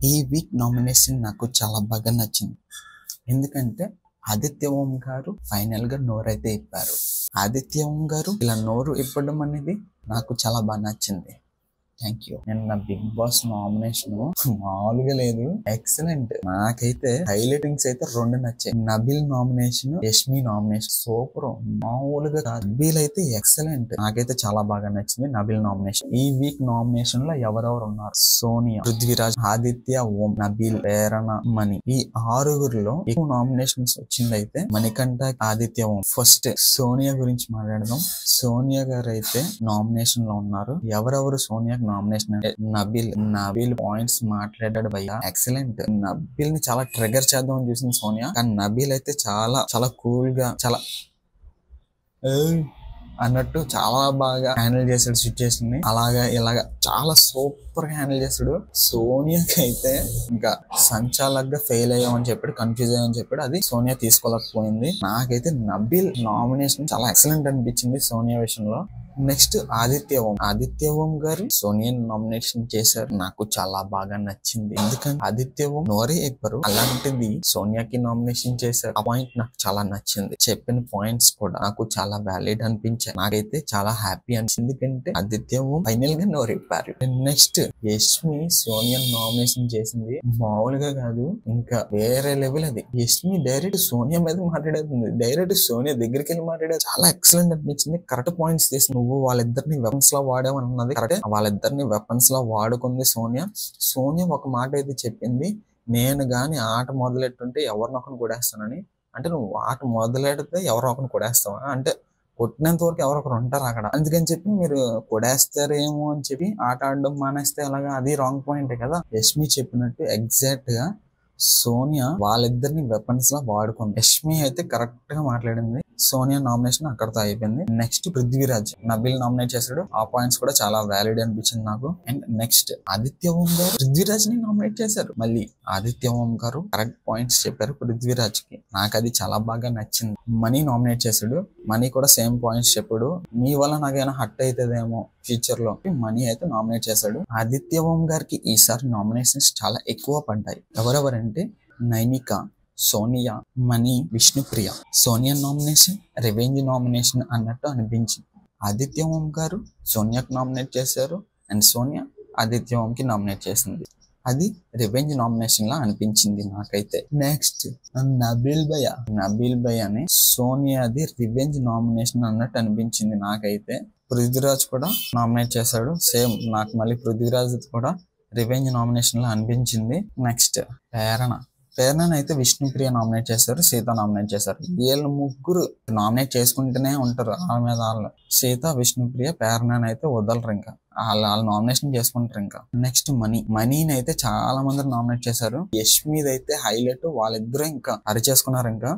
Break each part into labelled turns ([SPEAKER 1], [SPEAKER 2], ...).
[SPEAKER 1] ఈ week nomination నాకు చాలా బాగా నచ్చింది. ఎందుకంటే ఆదిత్య ఓం గారు ఫైనల్ గా నోరైతే ఇప్పారు. ఆదిత్య ఓం గారు ఇలా నోరు ఇప్పడం అనేది నాకు చాలా బాగా నచ్చింది. Thank you. నిన్న బిగ్ బాస్ నామినేషన్ మామూలుగా లేదు, ఎక్సలెంట్. నాకైతే హైలైటింగ్స్ అయితే 2 నచ్చాయి. Nabil nomination, Yashmi nomination super. మామూలుగా నబిల్ అయితే ఎక్సలెంట్. నాకైతే చాలా బాగా నచ్చింది నబిల్ నామినేషన్. ఈ వీక్ నామినేషన్ లో ఎవరెవరు ఉన్నారు? సోనియా, పృథ్వీరాజ్, ఆదిత్య ఓం, నబిల్, ప్రేరణ, మణి. ఈ 6గురిలో ఎక్కువ నామినేషన్స్ వచ్చింది అయితే మణికంఠ, ఆదిత్య ఓం. ఫస్ట్ సోనియా గురించి మాట్లాడదాం. సోనియా గారు అయితే నామినేషన్ లో ఉన్నారు. ఎవరెవరు సోనియా నామినేషన్ అంటే నబిల్ పాయింట్స్ మాట్లాడాడు భయ్యా, ఎక్సలెంట్. నబిల్ ని చాలా ట్రిగర్ చేద్దామని చూసింది సోనియా, కానీ నబిల్ అయితే చాలా కూల్ గా చాలా అన్నట్టు చాలా బాగా హ్యాండిల్ చేసాడు సిచ్యుయేషన్ ని. అలాగా ఇలాగా చాలా సూపర్ గా హ్యాండిల్ చేస్తాడు. సోనియాకి అయితే ఇంకా సంచాలకుగా ఫెయిల్ అయ్యామని చెప్పాడు, కన్ఫ్యూజ్ అయ్యామని చెప్పాడు. అది సోనియా తీసుకోలేకపోయింది. నాకైతే నబిల్ నామినేషన్ చాలా ఎక్సలెంట్ అనిపించింది సోనియా విషయంలో. నెక్స్ట్ ఆదిత్య ఓం గారు సోనియా నామినేషన్ చేశారు. నాకు చాలా బాగా నచ్చింది. ఎందుకంటే ఆదిత్య ఓం నోరే ఎప్పరు, అలాంటిది సోనియాకి నామినేషన్ చేశారు. ఆ పాయింట్ నాకు చాలా నచ్చింది. చెప్పిన పాయింట్స్ కూడా నాకు చాలా వ్యాలిడ్ అనిపించాయి. నాకైతే చాలా హ్యాపీ అనిపించింది. ఎందుకంటే ఆదిత్య ఓం ఫైనల్ గా నోరెప్పారు. నెక్స్ట్ యష్మి సోనియా నామినేషన్ చేసింది మామూలుగా కాదు, ఇంకా వేరే లెవెల్. అది యష్మి డైరెక్ట్ సోనియా మీద మాట్లాడేది, డైరెక్ట్ సోనియా దగ్గరికి వెళ్ళి మాట్లాడేది. చాలా ఎక్సలెంట్ అనిపించింది. కరెక్ట్ పాయింట్స్ తీసి నువ్వు వాళ్ళిద్దరిని వెపన్స్ లా వాడామన్నది కరెక్టే. వాళ్ళిద్దరిని వెపన్స్ లా వాడుకుంది సోనియా ఒక మాట అయితే చెప్పింది, నేను గాని ఆట మొదలెట్టుంటే ఎవరినొకరిని కొడేస్తానని. అంటే నువ్వు ఆట మొదలెడితే ఎవరినొకరిని కొడేస్తావా అంటే కొట్టినంత వరకు ఎవరొకరు ఉంటారు అక్కడ, అందుకని చెప్పి మీరు కొడేస్తారేమో అని చెప్పి ఆట ఆడడం మానేస్తే అలాగా, అది రాంగ్ పాయింటే కదా. యష్మి చెప్పినట్టు ఎగ్జాక్ట్ గా సోనియా వాళ్ళిద్దరిని వెపన్స్ లా వాడుకుంది. యష్మి అయితే కరెక్ట్ గా మాట్లాడింది. సోనియా నామినేషన్ అక్కడతో అయిపోయింది. నెక్స్ట్ పృథ్వీరాజ్ నబిల్ నామినేట్ చేశాడు. ఆ పాయింట్స్ కూడా చాలా వ్యాలిడ్ అనిపించింది నాకు. అండ్ నెక్స్ట్ ఆదిత్య ఓం గారు పృథ్వీరాజ్ ని నామినేట్ చేశారు. మళ్ళీ ఆదిత్య ఓం గారు కరెక్ట్ పాయింట్స్ చెప్పారు పృథ్వీరాజ్ కి, నాకు అది చాలా బాగా నచ్చింది. మనీ నామినేట్ చేశాడు. మనీ కూడా సేమ్ పాయింట్స్ చెప్పాడు. మీ వల్ల నాకైనా హట్ అవుతుందేమో ఫ్యూచర్ లో, మనీ అయితే నామినేట్ చేశాడు. ఆదిత్య ఓం గారికి ఈసారి నామినేషన్స్ చాలా ఎక్కువ పడ్డాయి. ఎవరెవరంటే Nainika, Sonia, Mani, Vishnupriya. Sonia nomination revenge nomination అన్నట్టు అనిపించింది. ఆదిత్య ఓం గారు సోనియాకి నామినేట్ చేశారు అండ్ సోనియా ఆదిత్య ఓం కి నామినేట్ చేసింది. అది రివెంజ్ నామినేషన్ లా అనిపించింది నాకైతే. నెక్స్ట్ నబిల్ భయ్ అని సోనియాది రివెంజ్ నామినేషన్ అన్నట్టు అనిపించింది నాకైతే. పృథ్వీరాజ్ కూడా నామినేట్ చేశాడు. సేమ్ నాకు మళ్ళీ పృథ్వీరాజ్ కూడా రివెంజ్ నామినేషన్ లా అనిపించింది. నెక్స్ట్ ప్రేరణ అయితే విష్ణుప్రియ నామినేట్ చేశారు, సీత నామినేట్ చేశారు. వీళ్ళు ముగ్గురు నామినేట్ చేసుకుంటూనే ఉంటారు వాళ్ళ మీద వాళ్ళు. సీత, విష్ణుప్రియ, ప్రేరణ అయితే వదలరు, ఇంకా వాళ్ళు నామినేషన్ చేసుకుంటారు. ఇంకా నెక్స్ట్ మనీని అయితే చాలా మంది నామినేట్ చేశారు. యష్మిది అయితే హైలైట్, వాళ్ళిద్దరూ ఇంకా అరిచేసుకున్నారు. ఇంకా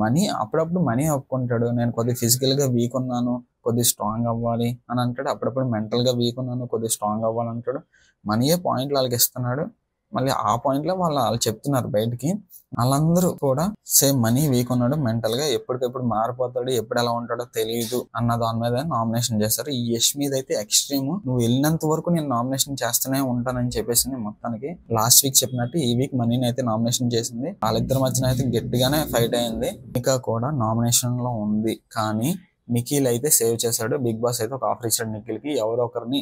[SPEAKER 1] మనీ అప్పుడప్పుడు మనీ ఒప్పుకుంటాడు, నేను కొద్దిగా ఫిజికల్ గా వీక్ ఉన్నాను, కొద్దిగా స్ట్రాంగ్ అవ్వాలి అని అంటాడు. అప్పుడప్పుడు మెంటల్ గా వీక్ ఉన్నాను, కొద్దిగా స్ట్రాంగ్ అవ్వాలంటాడు. మనీయే పాయింట్లు వాళ్ళకి ఇస్తున్నాడు. మళ్ళీ ఆ పాయింట్ లో వాళ్ళు చెప్తున్నారు బయటికి. వాళ్ళందరూ కూడా సేమ్ మనీ వీక్ ఉన్నాడు మెంటల్ గా, ఎప్పటికెప్పుడు మారిపోతాడు, ఎప్పుడు ఎలా ఉంటాడో తెలియదు అన్న దాని మీద నామినేషన్ చేశారు. ఈ యష్మిది అయితే ఎక్స్ట్రీమ్, నువ్వు వెళ్ళినంత వరకు నేను నామినేషన్ చేస్తూనే ఉంటానని చెప్పేసి మొత్తానికి లాస్ట్ వీక్ చెప్పినట్టు ఈ వీక్ మనీని అయితే నామినేషన్ చేసింది. వాళ్ళిద్దరి మధ్యన అయితే గట్టిగానే ఫైట్ అయింది. ఇంకా కూడా నామినేషన్ లో ఉంది, కానీ నిఖిల్ అయితే సేవ్ చేశాడు. బిగ్ బాస్ అయితే ఒక ఆఫర్ ఇచ్చాడు నిఖిల్ కి, ఎవరో ఒకరిని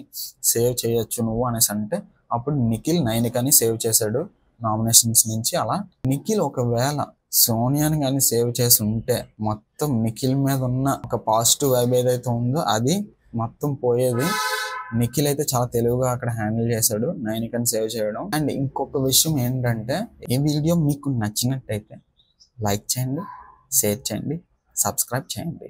[SPEAKER 1] సేవ్ చేయొచ్చు నువ్వు అనేసి అంటే అప్పుడు నిఖిల్ నైనికని సేవ్ చేశాడు నామినేషన్స్ నుంచి. అలా నిఖిల్ ఒకవేళ సోనియాని కానీ సేవ్ చేసి ఉంటే మొత్తం నిఖిల్ మీద ఉన్న ఒక పాజిటివ్ వైబ్ ఏదైతే ఉందో అది మొత్తం పోయేది. నిఖిల్ అయితే చాలా తెలివిగా అక్కడ హ్యాండిల్ చేశాడు నైనికని సేవ్ చేయడం. అండ్ ఇంకొక విషయం ఏంటంటే, ఈ వీడియో మీకు నచ్చినట్టయితే లైక్ చేయండి, షేర్ చేయండి, సబ్స్క్రైబ్ చేయండి.